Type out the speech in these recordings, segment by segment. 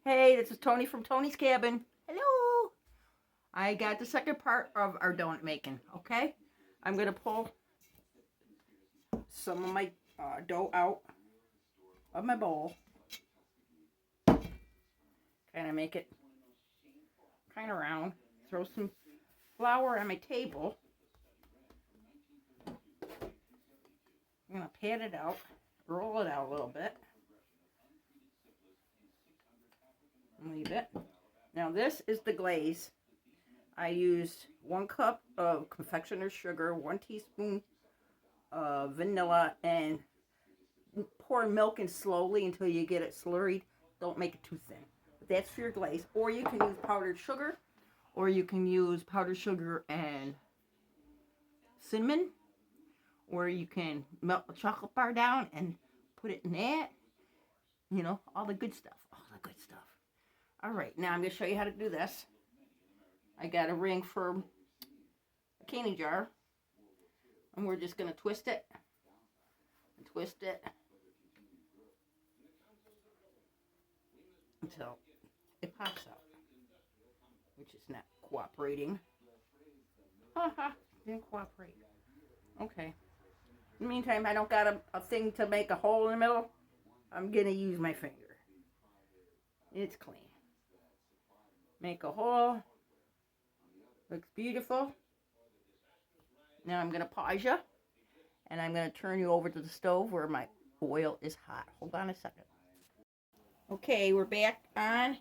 Hey, this is Toni from Toni's Cabin. Hello. I got the second part of our donut making, okay? I'm going to pull some of my dough out of my bowl. Kind of make it kind of round. Throw some flour on my table. I'm going to pat it out, roll it out a little bit. Leave it. Now this is the glaze. I used 1 cup of confectioner's sugar, 1 teaspoon of vanilla, and pour milk in slowly until you get it slurried. Don't make it too thin. But that's for your glaze. Or you can use powdered sugar, or you can use powdered sugar and cinnamon, or you can melt a chocolate bar down and put it in that. You know, all the good stuff. All the good stuff. Alright, now I'm going to show you how to do this. I got a ring for a candy jar. And we're just going to twist it. And twist it. Until it pops out. Which is not cooperating. Haha, didn't cooperate. Okay. In the meantime, I don't got a thing to make a hole in the middle. I'm going to use my finger. It's clean. Make a hole. Looks beautiful. Now I'm going to pause you. And I'm going to turn you over to the stove where my oil is hot. Hold on a second. Okay, we're back on.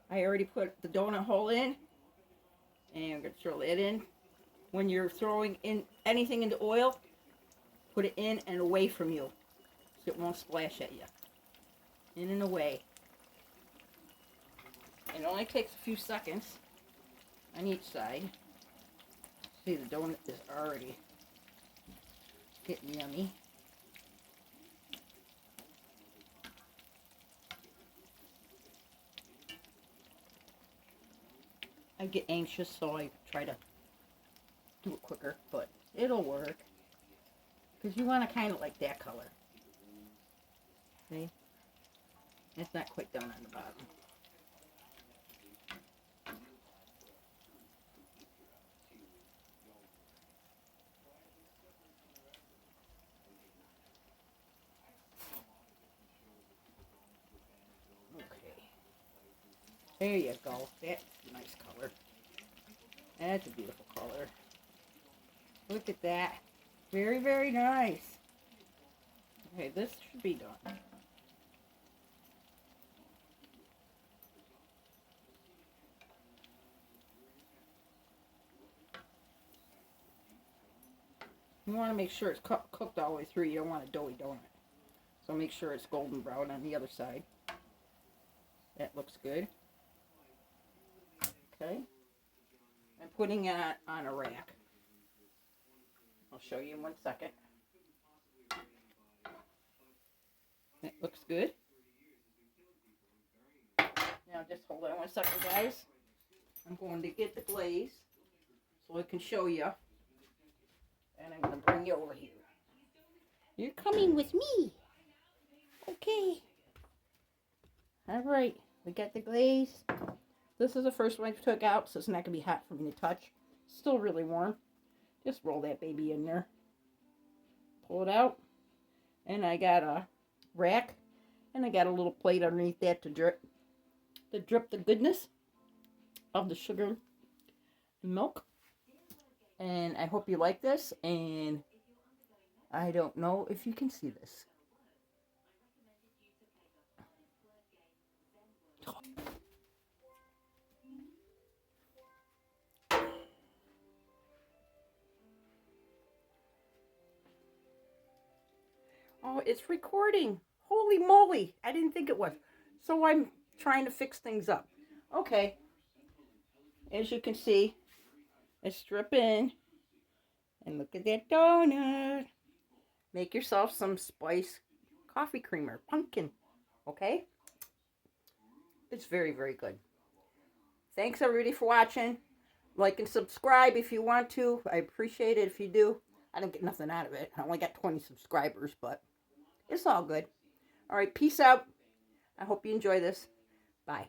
I already put the donut hole in. And I'm going to throw that in. When you're throwing in anything into oil, put it in and away from you. So it won't splash at you. In and away. It only takes a few seconds on each side. See, the donut is already getting yummy. I get anxious, so I try to do it quicker, but it'll work. Because you want to kind of like that color. See? It's not quite done on the bottom. There you go. That's a nice color. That's a beautiful color. Look at that. Very, very nice. Okay, this should be done. You want to make sure it's cooked all the way through. You don't want a doughy donut. So make sure it's golden brown on the other side. That looks good. Okay. I'm putting it on a rack. I'll show you in 1 second. It looks good. Now just hold on 1 second, guys. I'm going to get the glaze so I can show you. And I'm going to bring you over here. You're coming with me. Okay. Alright, we got the glaze. This is the first one I took out, so it's not going to be hot for me to touch. Still really warm. Just roll that baby in there. Pull it out. And I got a rack. And I got a little plate underneath that to drip the goodness of the sugar and milk. And I hope you like this. And I don't know if you can see this. Oh, it's recording. Holy moly. I didn't think it was. So I'm trying to fix things up. Okay. As you can see, it's dripping. And look at that donut. Make yourself some spice coffee creamer. Pumpkin. Okay? It's very, very good. Thanks everybody for watching. Like and subscribe if you want to. I appreciate it if you do. I don't get nothing out of it. I only got 20 subscribers, but it's all good. All right, peace out. I hope you enjoy this. Bye.